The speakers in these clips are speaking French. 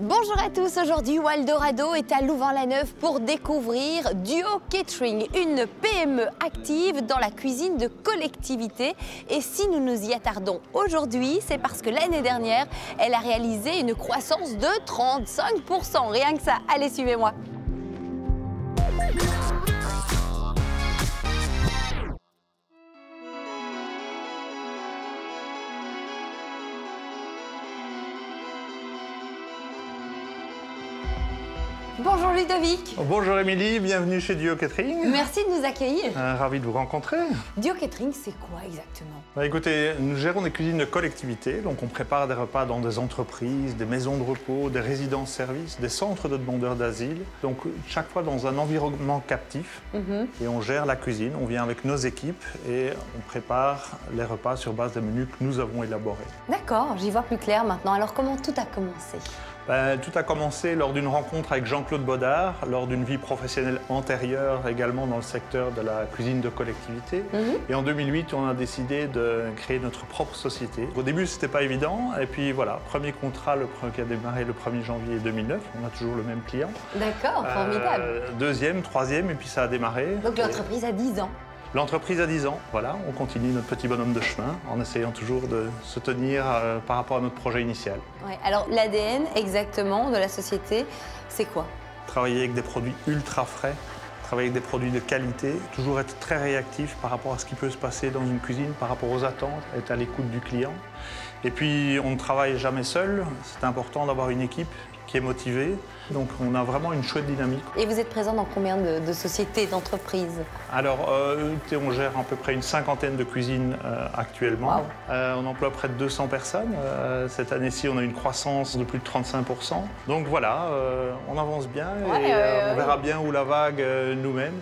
Bonjour à tous, aujourd'hui Waldorado est à Louvain-la-Neuve pour découvrir Duo Catering, une PME active dans la cuisine de collectivité. Et si nous nous y attardons aujourd'hui, c'est parce que l'année dernière, elle a réalisé une croissance de 35%. Rien que ça, allez suivez-moi. Bonjour Ludovic. Bonjour Émilie, bienvenue chez Duo Catering. Merci de nous accueillir. Ravi de vous rencontrer. Duo Catering, c'est quoi exactement? Écoutez, nous gérons des cuisines de collectivité, donc on prépare des repas dans des entreprises, des maisons de repos, des résidences-services, des centres de demandeurs d'asile, donc chaque fois dans un environnement captif. Et on gère la cuisine, on vient avec nos équipes et on prépare les repas sur base des menus que nous avons élaborés. D'accord, j'y vois plus clair maintenant. Alors comment tout a commencé? Tout a commencé lors d'une rencontre avec Jean-Claude Bodard, lors d'une vie professionnelle antérieure également dans le secteur de la cuisine de collectivité. Et en 2008, on a décidé de créer notre propre société. Au début, c'était pas évident. Et puis voilà, premier contrat qui a démarré le 1er janvier 2009. On a toujours le même client. D'accord, formidable. Deuxième, troisième, et puis ça a démarré. Donc l'entreprise a 10 ans. L'entreprise a 10 ans, voilà, on continue notre petit bonhomme de chemin en essayant toujours de se tenir par rapport à notre projet initial. Ouais, alors l'ADN exactement de la société, c'est quoi? Travailler avec des produits ultra frais, travailler avec des produits de qualité, toujours être très réactif par rapport à ce qui peut se passer dans une cuisine, par rapport aux attentes, être à l'écoute du client. Et puis on ne travaille jamais seul, c'est important d'avoir une équipe qui est motivée. Donc on a vraiment une chouette dynamique. Et vous êtes présent dans combien de sociétés, d'entreprises? Alors, on gère à peu près une cinquantaine de cuisines actuellement. Wow. On emploie près de 200 personnes. Cette année-ci, on a une croissance de plus de 35%. Donc voilà, on avance bien et on verra bien où la vague nous mène.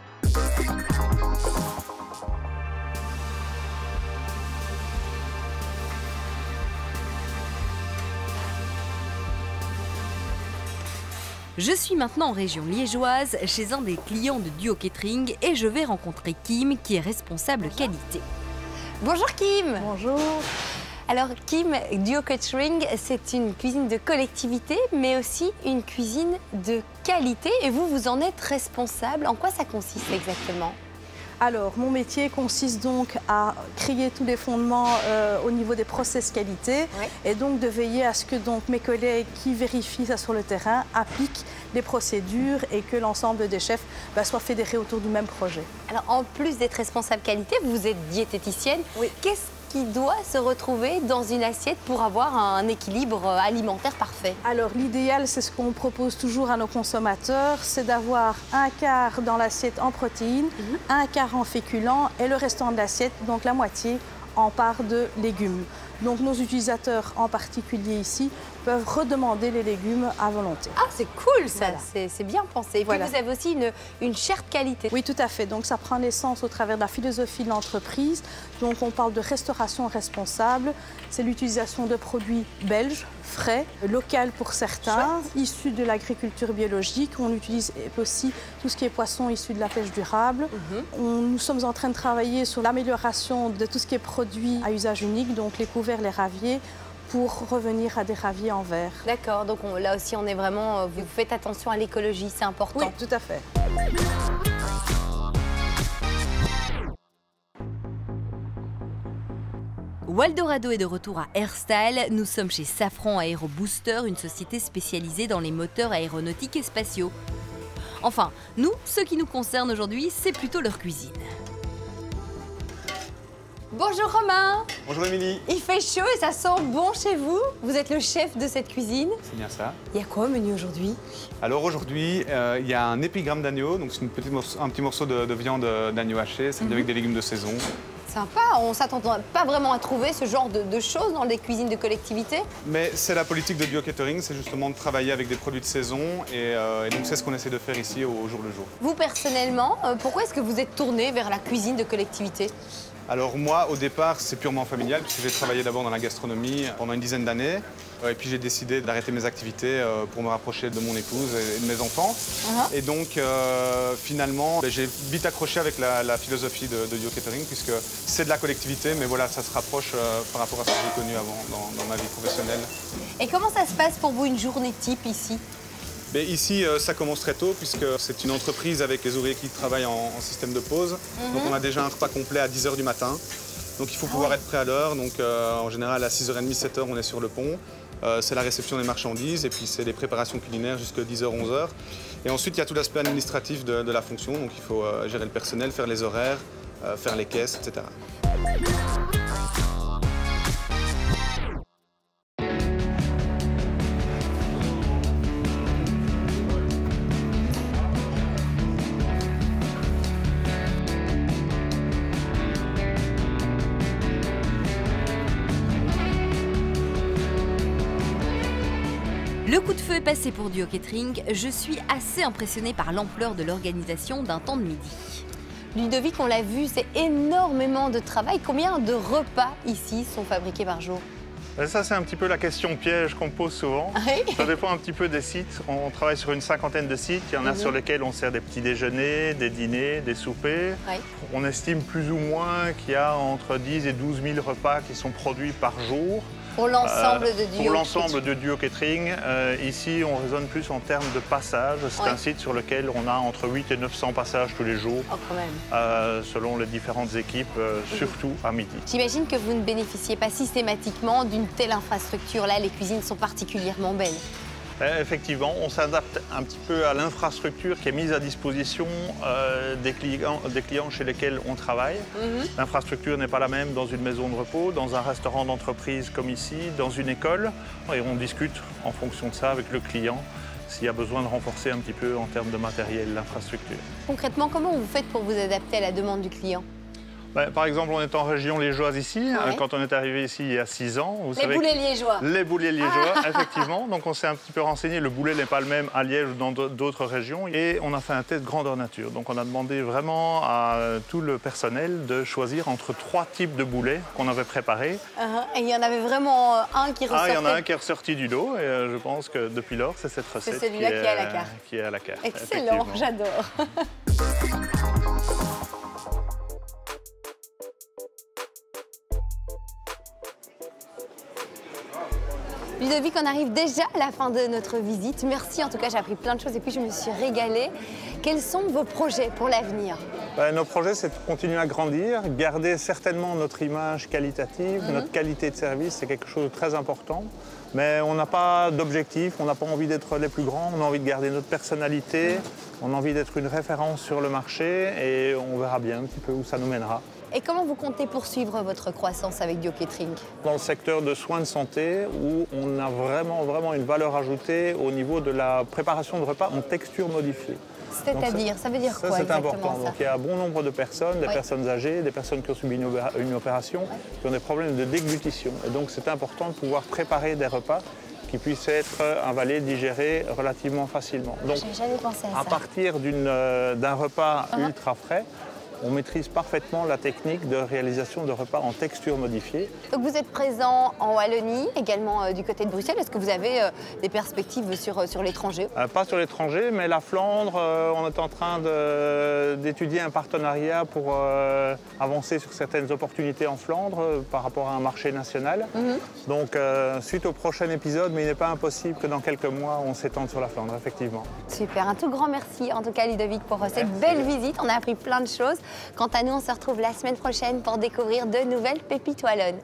Je suis maintenant en région liégeoise, chez un des clients de Duo Catering et je vais rencontrer Kim, qui est responsable qualité. Bonjour Kim. Bonjour. Alors Kim, Duo Catering, c'est une cuisine de collectivité, mais aussi une cuisine de qualité. Et vous, vous en êtes responsable. En quoi ça consiste exactement? Alors, mon métier consiste donc à créer tous les fondements au niveau des process qualité et donc de veiller à ce que donc, mes collègues qui vérifient ça sur le terrain appliquent les procédures et que l'ensemble des chefs soient fédérés autour du même projet. Alors, en plus d'être responsable qualité, vous êtes diététicienne. Oui. Qu'est-ce qui doit se retrouver dans une assiette pour avoir un équilibre alimentaire parfait? Alors l'idéal, c'est ce qu'on propose toujours à nos consommateurs, c'est d'avoir un quart dans l'assiette en protéines, un quart en féculents et le restant de l'assiette, donc la moitié, en part de légumes. Donc nos utilisateurs en particulier ici peuvent redemander les légumes à volonté. Ah, c'est cool ça, voilà. c'est bien pensé. Et puis vous avez aussi une charte qualité. Oui, tout à fait. Donc ça prend naissance au travers de la philosophie de l'entreprise. Donc on parle de restauration responsable. C'est l'utilisation de produits belges, frais, locaux pour certains, issus de l'agriculture biologique. On utilise aussi tout ce qui est poisson issu de la pêche durable. Nous sommes en train de travailler sur l'amélioration de tout ce qui est produit à usage unique, donc les couverts, les raviers, pour revenir à des raviers en verre. D'accord, donc là aussi on est vraiment, vous faites attention à l'écologie, c'est important. Oui, tout à fait. Waldorado est de retour à Airstyle. Nous sommes chez Safran Aero Booster, une société spécialisée dans les moteurs aéronautiques et spatiaux. Enfin, nous, ce qui nous concerne aujourd'hui, c'est plutôt leur cuisine. Bonjour Romain. Bonjour Émilie. Il fait chaud et ça sent bon chez vous. Vous êtes le chef de cette cuisine. C'est bien ça. Il y a quoi au menu aujourd'hui? Alors aujourd'hui, il y a un épigramme d'agneau, donc c'est un petit morceau de viande d'agneau haché, servi avec des légumes de saison. Sympa, on ne s'attend pas vraiment à trouver ce genre de choses dans des cuisines de collectivité. Mais c'est la politique de Duo Catering, c'est justement de travailler avec des produits de saison et donc c'est ce qu'on essaie de faire ici au jour le jour. Vous personnellement, pourquoi est-ce que vous êtes tourné vers la cuisine de collectivité? Alors moi, au départ, c'est purement familial, puisque j'ai travaillé d'abord dans la gastronomie pendant une dizaine d'années. Et puis j'ai décidé d'arrêter mes activités pour me rapprocher de mon épouse et de mes enfants. Et donc finalement, j'ai vite accroché avec la philosophie de Duo Catering, puisque c'est de la collectivité, mais voilà, ça se rapproche par rapport à ce que j'ai connu avant dans ma vie professionnelle. Et comment ça se passe pour vous une journée type ici? Mais ici, ça commence très tôt, puisque c'est une entreprise avec les ouvriers qui travaillent en système de pause. Donc on a déjà un repas complet à 10 h du matin. Donc il faut pouvoir être prêt à l'heure. Donc en général, à 6 h 30, 7 h, on est sur le pont. C'est la réception des marchandises et puis c'est les préparations culinaires jusqu'à 10 h, 11 h. Et ensuite, il y a tout l'aspect administratif de la fonction. Donc il faut gérer le personnel, faire les horaires, faire les caisses, etc. Le coup de feu est passé pour Duo Catering. Je suis assez impressionnée par l'ampleur de l'organisation d'un temps de midi. Ludovic, on l'a vu, c'est énormément de travail. Combien de repas ici sont fabriqués par jour? Ça, c'est un petit peu la question piège qu'on pose souvent. Ça dépend un petit peu des sites. On travaille sur une cinquantaine de sites. Il y en a sur lesquels on sert des petits déjeuners, des dîners, des soupers. On estime plus ou moins qu'il y a entre 10 et 12 000 repas qui sont produits par jour. Pour l'ensemble de Duo Catering. Pour l'ensemble de Duo Catering. Ici, on raisonne plus en termes de passages. C'est un site sur lequel on a entre 8 et 900 passages tous les jours, selon les différentes équipes, surtout à midi. J'imagine que vous ne bénéficiez pas systématiquement d'une telle infrastructure. Là, les cuisines sont particulièrement belles. Effectivement, on s'adapte un petit peu à l'infrastructure qui est mise à disposition des clients chez lesquels on travaille. L'infrastructure n'est pas la même dans une maison de repos, dans un restaurant d'entreprise comme ici, dans une école. Et on discute en fonction de ça avec le client s'il y a besoin de renforcer un petit peu en termes de matériel l'infrastructure. Concrètement, comment vous faites pour vous adapter à la demande du client? Par exemple, on est en région liégeoise ici. Quand on est arrivé ici il y a 6 ans, vous savez... Les boulets liégeois. Les boulets liégeois, effectivement. Donc on s'est un petit peu renseigné. Le boulet n'est pas le même à Liège ou dans d'autres régions. Et on a fait un test grandeur nature. Donc on a demandé vraiment à tout le personnel de choisir entre 3 types de boulets qu'on avait préparés. Et il y en avait vraiment un qui ressortait. Il y en a un qui est ressorti du lot. Et je pense que depuis lors, c'est cette recette qui est à la carte. Qui est à la carte. Excellent, j'adore. Ludovic, on arrive déjà à la fin de notre visite. Merci, en tout cas, j'ai appris plein de choses et puis je me suis régalée. Quels sont vos projets pour l'avenir? Nos projets, c'est de continuer à grandir, garder certainement notre image qualitative, notre qualité de service, c'est quelque chose de très important. Mais on n'a pas d'objectif, on n'a pas envie d'être les plus grands, on a envie de garder notre personnalité, on a envie d'être une référence sur le marché et on verra bien un petit peu où ça nous mènera. Et comment vous comptez poursuivre votre croissance avec Duo Catering? Dans le secteur de soins de santé, où on a vraiment une valeur ajoutée au niveau de la préparation de repas en texture modifiée. C'est-à-dire, ça veut dire quoi c'est important. Ça Donc il y a un bon nombre de personnes, des personnes âgées, des personnes qui ont subi une opération, qui ont des problèmes de déglutition. Et donc c'est important de pouvoir préparer des repas qui puissent être avalés, digérés relativement facilement. Donc j'avais pensé à ça. À partir d'un repas ultra frais, on maîtrise parfaitement la technique de réalisation de repas en texture modifiée. Donc vous êtes présent en Wallonie, également du côté de Bruxelles. Est-ce que vous avez des perspectives sur l'étranger? Pas sur l'étranger, mais la Flandre, on est en train d'étudier un partenariat pour avancer sur certaines opportunités en Flandre par rapport à un marché national. Donc suite au prochain épisode, mais il n'est pas impossible que dans quelques mois, on s'étende sur la Flandre, effectivement. Super, un tout grand merci en tout cas Ludovic pour cette belle visite. On a appris plein de choses. Quant à nous, on se retrouve la semaine prochaine pour découvrir de nouvelles pépites wallonnes.